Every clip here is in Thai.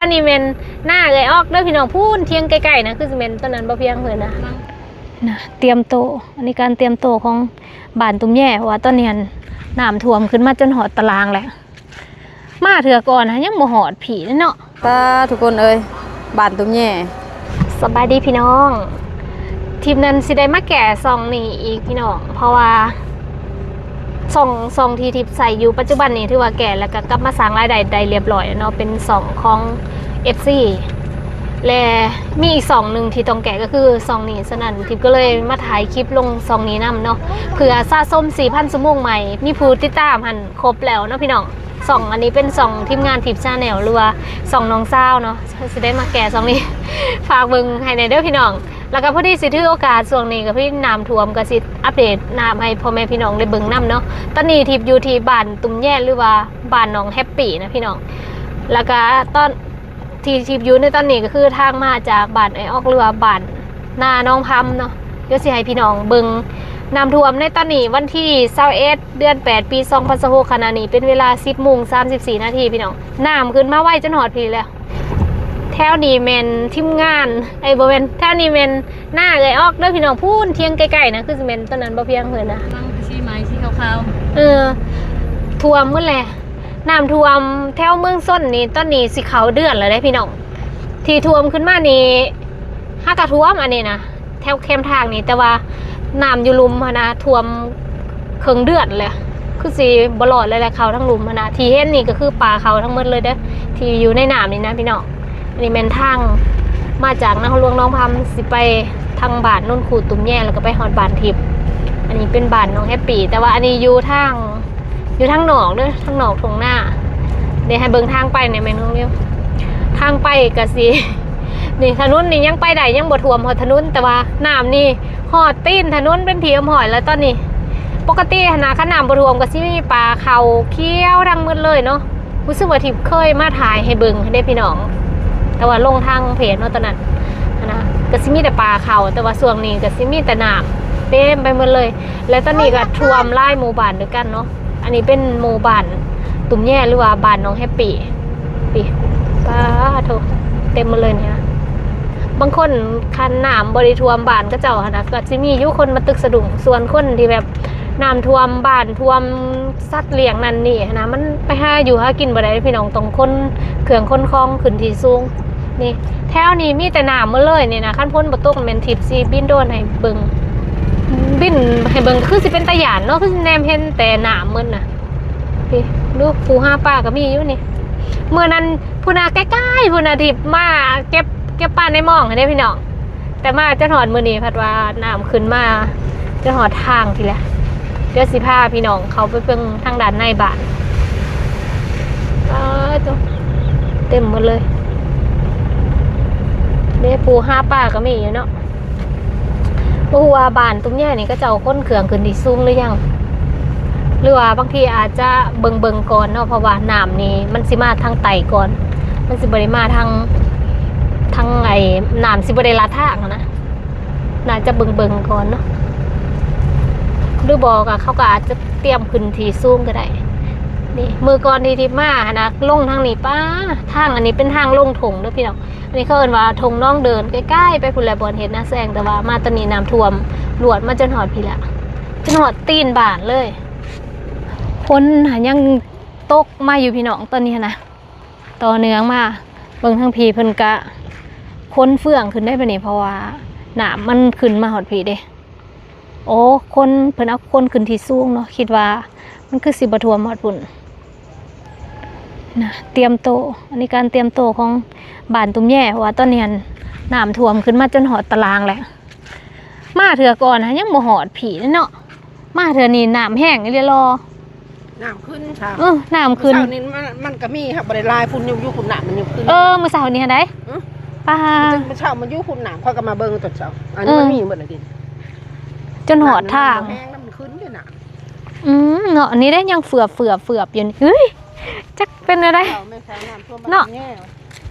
อันนี้เป็นหน้าเลยออกเด้อพี่น้องพูนเที่ยงใกล้ๆนะคือสิเป็นต้นนั้นบ่เพียงเพิ่นนะเตรียมโตอันนี้การเตรียมโตของบ้านตุ้มแย่เพราะว่าตอนนี้น้ำท่วมขึ้นมาจนหอดตารางแล้วมาเถื่อก่อนนะยังบ่หอดผีเนาะตาทุกคนเอ้ยบ้านตุ้มแย่สบายดีพี่น้องทีมนั้นสิได้มาแก่ซองนี่อีกพี่น้องเพราะว่าซองที่ทิพใส่อยู่ปัจจุบันนี้ถือว่าแก่แล้วก็กลับมาสร้างรายได้ได้เรียบร้อยเนาะเป็นซองของ FC และมีอีกซองหนึ่งที่ต้องแก่ก็คือซองนี้ฉะนั้นทิพก็เลยมาถ่ายคลิปลงซองนี้นำเนาะเพื่อสะสม 4,000 ชั่วโมงใหม่มีผู้ติดตามหันครบแล้วเนาะพี่น้องซองอันนี้เป็นซองทีมงานทิพชาแนลหรือว่าซองน้องสาวเนาะสิได้มาแก่ซองนี้ ฝากเบิ่งให้ในเด้อพี่น้องแล้วก็พอดีสิถือโอกาสช่วงนี้กับพี่น้ำท่วมก็สิอัปเดตน้ำให้พ่อแม่พี่น้องได้เบิ่งน้ำเนาะตอนนี้ทิพอยู่ที่บ้านตุ้มแย่หรือว่าบ้านน้องแฮปปี้นะพี่น้องแล้วก็ตอนที่ทิพอยู่ในตอนนี้ก็คือทางมาจากบ้านไอออกเรือบ้านนาน้องพัมเนาะเดี๋ยวสิให้พี่น้องเบิ่งน้ำท่วมในตอนนี้วันที่21เดือน8ปี2026ขณะนี้เป็นเวลา 10:34 นาทีพี่น้องน้ำขึ้นมาไวจนหอดพี่แล้วแถวนี้แมนทีมงานไอ้บ่แม่นแถวนี้แมนหน้าเลยออกเด้อพี่น้องพูนเที่ยงใกล้ๆนะคือสิแม่นต้นนั้นบ่เพียงเพิ่นนะมั่งสีไม้สีขาวท่วมหมดแหละน้ำท่วมแถวเมืองส้นนี่ตอนนี้สิเขาเดือนแล้วได้พี่น้องที่ท่วมขึ้นมานี่หากะท่วมอันนี้นะแถวแคมทางนี่แต่ว่าน้ำอยู่ลุมนะท่วมครึ่งเดือนเลยคือสิบ่รอดเลยแหละเขาทั้งลุมนะที่เห็นนี่ก็คือป่าเขาทั้งหมดเลยเด้อที่อยู่ในน้ำนี่นะพี่น้องอันนี้แมนทางมาจากนครหลวงน้องพัมสิไปทางบ้านนุ่นขูดตุ้มแย่แล้วก็ไปฮอดบ้านทิพย์อันนี้เป็นบ้านน้องแฮปปี้แต่ว่าอันนี้อยู่ทางหนองเด้อทางหนองตรงหน้าเดี๋ยวให้เบิ่งทางไปเนี่ยแม่น้องเลี้ยวทางไปกะสินี่ถนนนี่ยังไปได้ยังบ่ท่วมหอดถนนแต่ว่าน้ำนี่หอดตีนถนนเป็นผีหอยแล้วตอนนี้ปกติขนาดน้ำบ่ท่วมก็สิมีปลาเขาเคี้ยวทั้งหมดเลยเนาะรู้สึกว่าทิพย์เคยมาถ่ายให้เบิ่งให้ได้พี่น้องแต่ว่าลงทางเพจเนาะตอนนั้นนะก็สิมีแต่ปลาเขาแต่ว่าส่วนนี้ก็สิมีแต่น้ำเต็มไปหมดเลยและตอนนี้ก็ท่วมไล่หมู่บ้านด้วยกันเนาะอันนี้เป็นหมู่บ้านตุ้มแย่หรือว่าบ้านน้องแฮปปี้ปีป้าโถเต็มหมดเลยเนี่ยบางคนคันน้ำบริท่วมบ้านก็เจ้านะก็จะมียุคนมาตึกสะดุ้งส่วนคนที่แบบน้ำท่วมบ้านท่วมสัตว์เลี้ยงนั่นนี่นะมันไปหาอยู่หากินบ่ได้พี่น้องตรงคนเครื่องคนคลองขึ้นที่สูงนี่แถวนี้มีแต่น้ำมาเลยนี่นะขั้นพ้นประตูมันเป็นทิพซีบินโดนให้เบิงบินให้เบิงคือสิเป็นตะหยานเนาะคือแนมเห็นแต่น้ำมันน่ะพี่ลูกผู้ห้าป้าก็มีอยู่นี่เมื่อนั้นผู้นาใกล้ๆผู้นาทิพมาเก็บป้าในหม้องให้ได้พี่น้องแต่มาจะหอดมือนี้พัดว่าน้ำขึ้นมาจะหอดทางทีละเดี๋ยวสิพาพี่น้องเขาไปเพิ่งทางด้านในบ้านเต็มหมดเลยเด้ปูห้าป้าก็มีอยู่เนาะปูว่าบ้านตุ้มแย่นี่ก็จะเอาค้นเขื่องขึ้นที่สูงหรือยังหรือว่าบางทีอาจจะเบิงก่อนเนาะเพราะว่าน้ำนี่มันสิมาทางไต่ก่อนมันสิบริมาทางไอ้น้ำสิบริลาทางนะน่าจะเบิงก่อนเนาะหรือบอกอะเขาก็อาจจะเตรียมขึ้นที่สูงก็ได้นี่มือก่อนที่ทิพมานะลงทางนี้ป้าทางอันนี้เป็นทางลงถงด้วยพี่น้องอันนี้เขาเอิ้นว่าถงน้องเดินใกล้ๆไปพุ่นแหละบอนเห็นนะแซงแต่ว่ามาตอนนี้น้ำท่วมหลวดมาจนหอดพี่ละจนหอดตีนบ้านเลยคนยังตกมาอยู่พี่น้องตอนนี้นะต่อเนื่องมาเบิ่งทางพีเพิ่นกะคนเฟื่องขึ้นได้ปะนี่เพราะว่าน้ำมันขึ้นมาหอดพี่เด้โอ้คนเพิ่นเอาคนขึ้นที่สูงเนาะคิดว่ามันคือสิบท่วมหอดพุ่นนะเตรียมโตอันนี้การเตรียมโตของบ้านตุ้มแย่เพราะว่าตอนนี้น้ำท่วมขึ้นมาจนหอดตารางแล้วมาเถื่อก่อนนะยังบ่หอดผีเนาะมาเถื่อนี่น้ำแห้งนี่เลยรอน้ำขึ้นค่ะน้ำขึ้นเช้านี้มันก็มีครับบริลายพุ่นยุ่พุ่นหนามมันยุ่ขึ้นมื้อเช้านี้ได้ป้าเมื่อเช้ามันยุ่พุ่นหนามพอก็มาเบิ่งตอนเช้าอันนี้มันมีหมดเลยดิจนหอดทางแห้งน้ำมันขึ้นด้วยหนามเนาะอันนี้ได้ยังเฟือบอยู่นี่เฮ้ยจักเป็นอะไรเนาะ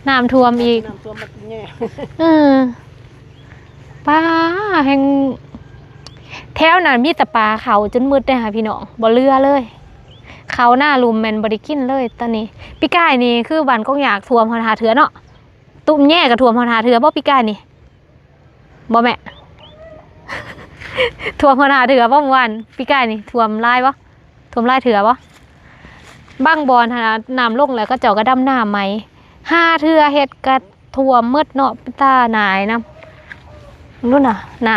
น้ำท่วมอีกป้าแห่งแถวนั้นมีแต่ปลาเขาจนมืดเลยค่ะพี่น้องบ่เรือเลย เขาหน้าลุมแมนบริกินเลยตอนนี้พี่กายนี่คือบ้านกงอยากท่วมหาเถือเนาะตุ้มแย่กับท่วมหาเถือบ่พี่กายนี่บ่แม่ ท่วมหาเถือบ่เมื่อวานพี่กายนี่ท่วมลายบ่ท่วมลายเถือบ่บางบอนหาน้ำลงแล้วก็เจ้าก็ดำน้ำไหมห้าเถือเฮ็ดกระท่วมมืดเนาะตาหนายน้ำนู่นน่ะน้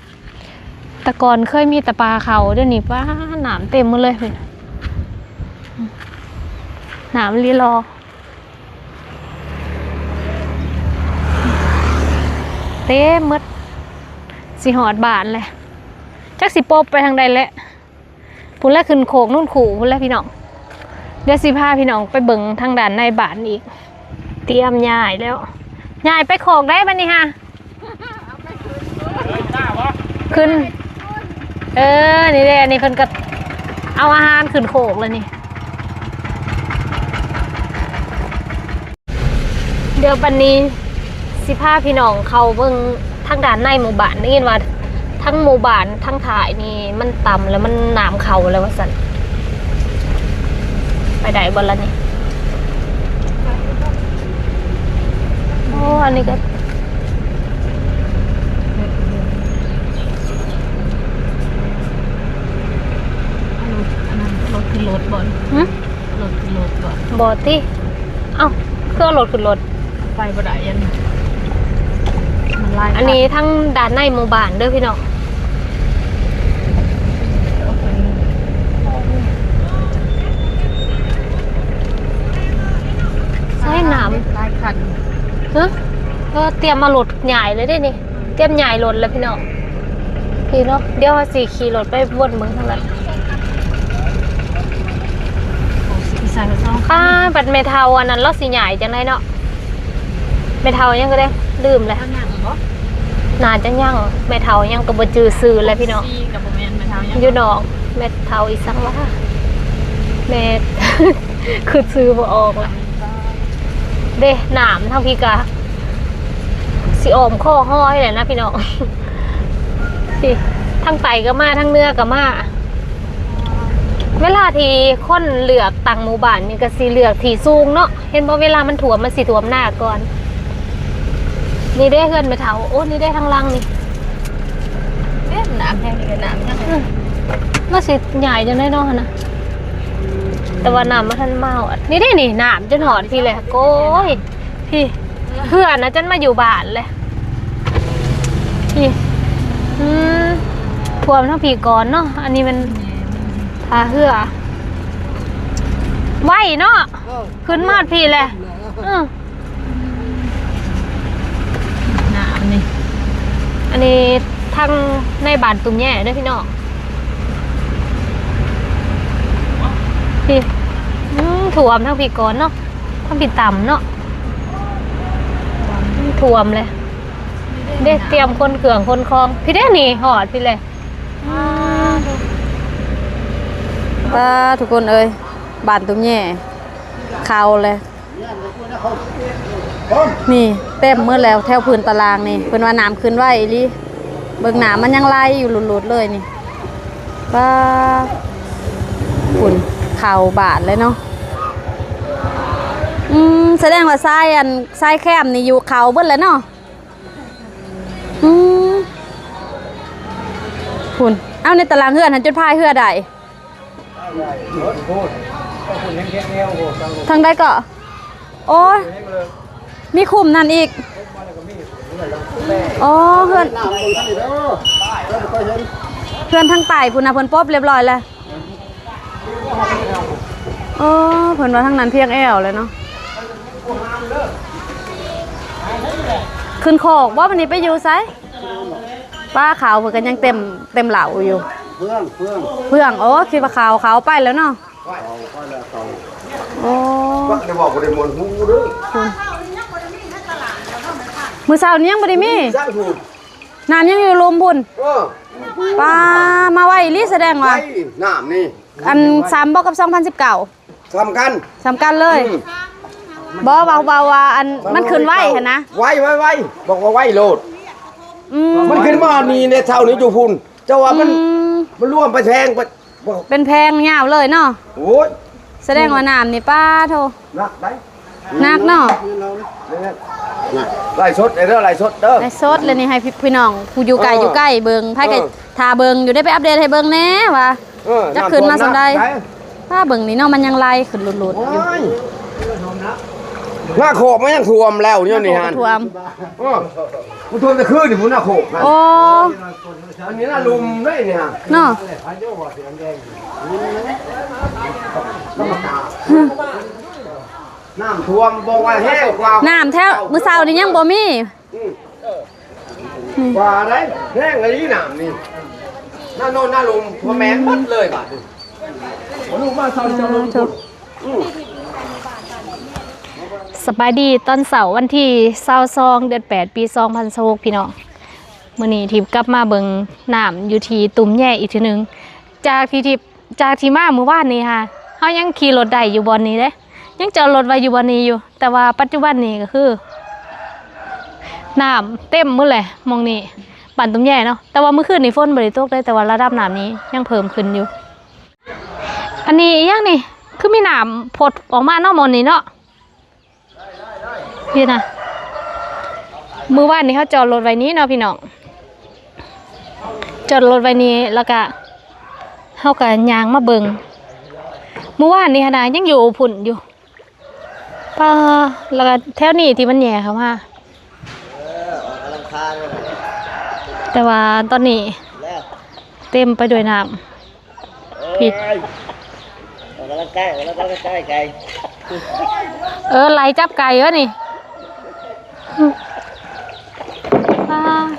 ำแต่ก่อนเคยมีแต่ปลาเขาเดี๋ยวนี้ป้าน้ำเต็มหมดเลยน้ำลีรอเต็มมืดสิหอดบานเลยจักสิโปบไปทางใดแหละพุ่นแรกขึ้นโขกนู่นขู่พุ่นแรกพี่น้องเดี๋ยวสิพาพี่น้องไปเบิ่งทางด่านในบ้านอีกเตรียมย้ายแล้วย้ายไปโขกได้บัดนี้ฮะขึ้นนี่เลยอันนี้เพิ่นก็เอาอาหารขึ้นโขกเลยนี่เดี๋ยวบัดนี้สิพาพี่น้องเขาเบิ่งทางด่านในหมู่บ้านได้ยินว่าทั้งหมู่บ้านทั้งถ่ายนี่มันต่ำแล้วมันน้ำเขาแล้วว่าซั่นไปได้บ่ล่ะนี่โอ้อันนี้ก็รถขึ้นรถบ่อนรถขึ้นรถบ่อน บ่ติเอ้าเครื่องรถขึ้นรถ ไฟบ่ได้ยันมันลาย อันนี้ทั้งด้านในหมู่บ้านเด้อพี่น้องใช้น้ำ ลายคัน ก็เตรียมมาโหลดใหญ่เลยได้นี่เตรียมใหญ่โหลดแล้วพี่น้องพี่เนาะเดี๋ยวสิขี่รถไปวนเมืองทั้งนั้น ใส่ซอง บัดเมทัลอันนั้นเราสิใหญ่จังไดเนาะเมทัลยังก็ได้ลืมเลย ข้างหน้าบ่ น่าจะยังเมทัลยังก็บ่จื้อซื่อเลยพี่น้อง ซีกับบ่แม่นไปทางยัง อยู่ดอกเมทัลอีสังว่าเมท คือซื้อบ่ออกละเด้หนามทางพี่กะสิออมข้อห้อยเลยนะพี่น้อง พี่ทั้งไตก็มาทั้งเนื้อก็มาเวลาที่คนเลือกต่างหมู่บ้านนี่ก็สิเลือกที่สูงเนาะเห็นบ่เวลามันถ่วมมันสิถ่วมหน้าก่อนนี่ได้เฮือนไปเถาโอ้นี่ได้ทางลังนี่ น้ำแห้งนี่ก็น้ำยัง ว่าสิใหญ่จังได้เนาะนะแต่ว่าน้ำมาทันเมาอ่ะนี่ได้นี่น้ำจนหอดพี่เลยโก้ยพี่เพื่อนนะจนมาอยู่บ้านเลยพี่ท่วมทั้งผีก่อนเนาะอันนี้มันทาเหือไหวเนาะขึ้นมาดพี่เลยน้ำนี่ อันนี้ทางในบ้านตุ้มแย่ด้วยพี่น้องพี่ถ่วมทั้งผีก่อนเนาะทั้งผีต่ำเนาะถ่วมเลยได้เตรียมคนเขื่องคนคลองพี่ได้หนีหอดพี่เลยป้าทุกคนเอ้ยบ้านตุ้มแย่ข่าวเลยนี่เต็มมืดแล้วแถวพื้นตารางนี่เพิ่นว่าน้ำขึ้นไว้อีหลีเบิ่งน้ำมันยังไหลอยู่หลุดๆเลยนี่ป้าฝุ่นข่าวบาดเลยเนาะแสดงว่าทรายแคมนี่อยู่เขาเบิดแล้วเนาะฝุ่นเอาในตารางเฮือนหันจนพายเฮือได้ทางใดก็โอ้ยมีคุมนั่นอีกอ๋อเพื่อนทางใต้พุ่นน่ะเพิ่นปบเรียบร้อยแล้วอ๋อเพิ่นว่าทางนั้นเพียงแอวเลยเนาะขึ้นโคกบ่วันนี้ไปอยู่ไสป้าขาวเพิ่นก็ยังเต็มเหล่าอยู่เพื่องโอ้คิดว่าขาวไปแล้วเนาะโอ้ได้บอกบ่ได้มนฮู้เด้อมื้อเช้านี้ยังบ่ได้มีน้ำยังอยู่ลมพุ่นป้ามาไว้ลิแสดงว่าน้ำนี่อัน3บ่กับ2019สำคัญเลยบ่เบาว่าอันมันขึ้นไว้หั่นนะไว้บอกว่าไว้โลดมันขึ้นมานี่ในเช้านี้อยู่พุ่นเจ้าว่ามันร่วมไปแทง เป็นแพงยาวเลยเนาะ โอ้ย แสดงว่าน้ำนี่ป้าโท นักได้ นักเนาะ ไล่สดเด้อไล่สดเด้อ ในสดเลยนี่ให้พี่น้องผู้อยู่ไกลอยู่ใกล้เบิ่งไผก็ทาเบิ่งอยู่ได้ไปอัปเดตให้เบิ่งแหน่ว่าจะขึ้นมาสำใดถ้าเบิ่งนี่เนาะมันยังไล่ขึ้นหลุดๆอยู่ หน้าโขกมันยังท่วมแล้วเนี่ยนี่ฮะ ท่วม มันท่วมจะขึ้นนี่มันหน้าโขกนะ โอ้ อันนี้น่าลุมได้เนี่ยฮะ เนาะ น้ำท่วมบอกว่าแห้งกว่า น้ำแท้มื้อเช้านี่ยังบ่มี กว่าได้แห้งอะไรนี่น้ำนี่หน้าโน่นหน้าลุมหัวแมงหมดเลยบาดนี้หัวลูกมาเศร้าเจ้าลุม สบายดีตอนเสาร์วันที่22เดือน8ปี2026พี่น้องมื้อนี้ทิพย์กลับมาเบิ่งน้ำอยู่ที่ตุ่มแย่อีกทีนึงจากที่มาเมื่อวานนี้ค่ะเฮายังขี่รถได้อยู่บอนนี้เด้ยังจอดรถไว้อยู่บอนนี้อยู่แต่ว่าปัจจุบันนี้ก็คือน้ำเต็มหมดเลยมองนี่บ้านตุ่มแย่เนาะแต่ว่าเมื่อคืนนี่ฝนบ่ได้ตกได้แต่ว่าระดับน้ำนี้ยังเพิ่มขึ้นอยู่อันนี้อีหยังนี่คือมีน้ำผดออกมาเนาะมองนี่เนาะพี่นะมือว่านนี้เขาจอดรถไว้นี้เนาะพี่น้องจอดรถไว้นี้แล้วก็เขาก็ยางมาเบิงมือว่านนี้นะยังอยู่ผุ่นอยู่ป้าแล้วก็แถวนี้ที่มันแย่เขามาแต่ว่าตอนนี้เต็มไปด้วยน้ำพี่ไหลจับไก่วะนี่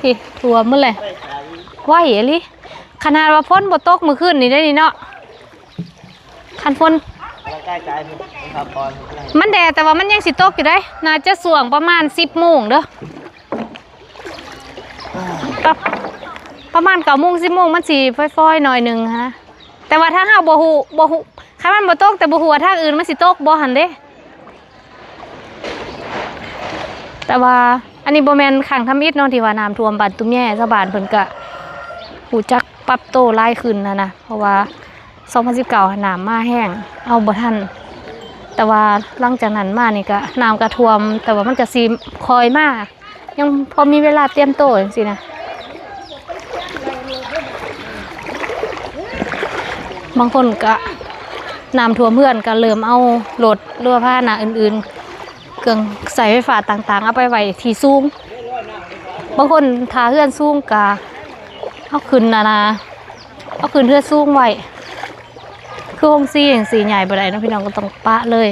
พี่ถั่วมื้อแหละไหวอะลิขนาดว่าฝนบ่ตกมื้อคืนนี่ได้นี่เนาะคันฝนมันแดดแต่ว่ามันยังสิตกอยู่ได้น่าจะส่วงประมาณ 10 โมงเด้อประมาณ9 โมง 10 โมงมันสิฟอยๆหน่อยนึงนะแต่ว่าถ้าเฮาบ่ฮู้คันมันบ่ตกแต่บ่ฮู้ว่าทางอื่นมันสิตกบ่หั่นเด้แต่ว่าอันนี้บ่แม่นขังทำอิฐเนาะที่ว่าน้ำท่วมบ้านตุ้มแย่ชาวบ้านเพิ่นก็ฮู้จักปรับโตหลายขึ้นนะเพราะว่า2019น้ำมาแห้งเอาบ่ทันแต่ว่าหลังจากนั้นมานี่ก็น้ำก็ท่วมแต่ว่ามันก็สิคอยมายังพอมีเวลาเตรียมโตจังซี่นะบางคนก็น้ำท่วมเพื่อนก็เริ่มเอารถเรือพาหนะอื่นๆเครื่องใส่ไฟฟ้าต่างๆเอาไปไว้ที่สูงบางคนทาเพื่อนสูงกะเอาขึ้นเอาขึ้นเพื่อสูงไว้คือห้องซี่อย่างสีใหญ่บ่ได้นะพี่น้องก็ต้องปะเลย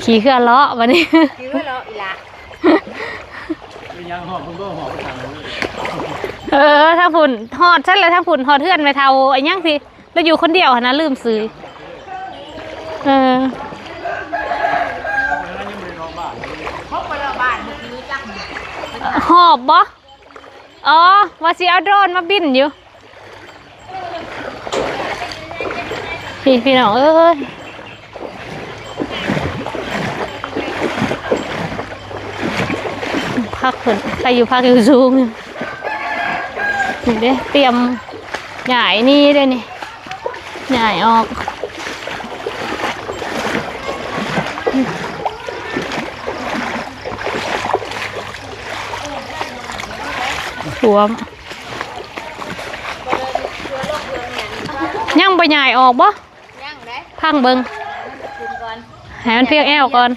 ขี่เครื่องเลาะวันนี้ขี่เครื่องเลาะอีละถ้าฝุ่นหอดฉันเลยถ้าฝุ่นหอดเพื่อนไปเท่าไอ้ยังสิเราอยู่คนเดียวนะลืมซื้อหอบบ่อ๋อว่าสิเอาโดรนมาบินอยู่พี่น้องพักเพิ่นใครอยู่พักอยู่สูงนี่เด้เตรียมใหญ่นี่ได้นี่ใหญ่ออกท่วมยังไปใหญ่ออกบ่พังเบิงให้มันเพียงแอวก่อน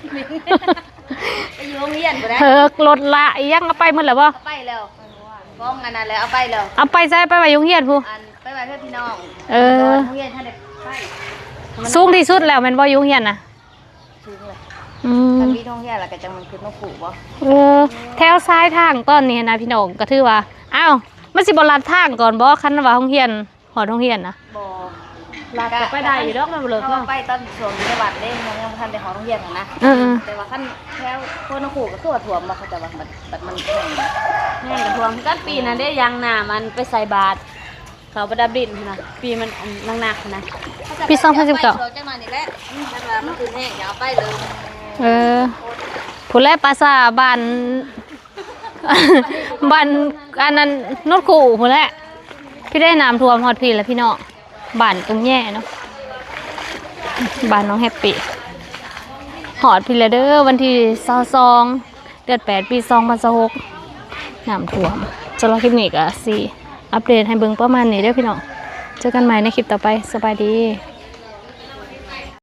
ไปอยู่โรงเรียนบ่ได้รถละยังเอาไปหมดแล้วบ่ไปแล้วฟ้องอันนั้นแล้วเอาไปแล้วเอาไปใส่ไปไว้โรงเรียนผู้ไปไว้เพื่อพี่น้องโรงเรียนท่านได้ไปสูงที่สุดแล้วแม่นบ่โรงเรียนน่ะสูงเลยถ้ามีโรงเรียนแล้วก็จังมันขึ้นมาปลูกบ่แถวซ้ายทางตอนนี้นะพี่น้องก็ถือว่าอ้าวมันสิบ่ลัดทางก่อนบ่คันว่าโรงเรียนหอโรงเรียนนะบ่ลัดก็ไปได้อยู่ดอกมันบ่เลิกเนาะไปตอนช่วงอยู่ในวัดเด้ยังทันได้หอโรงเรียนนะแต่ว่าคันแถวคนนขู่ก็คือว่าท่วมบ่เขาจะว่ามันแห้งกับท่วมกันปีนั้นได้ยางหน้ามันไปใส่บาตรเขาประดับดินนะปีมันหนักๆนะปี2019จังหน่อยนี่แหละจังว่ามันคือแห้งอย่าเอาไปเลยผู้แลภาษาบ้านบ้านอันนั้นนดขู่ผู้แล พี่ได้น้ำท่วมฮอดพี่แล้วพี่น้องบ้านตรงแย่เนาะบ้านน้องแฮปปี้ฮอดพี่แล้วเด้อวันที่22เดือน8ปี2026น้ำท่วมสำหรับคลิปนี้ก็สิอัปเดตให้เบิ่งประมาณนี้เด้อพี่น้องเจอกันใหม่ในคลิปต่อไปสบายดี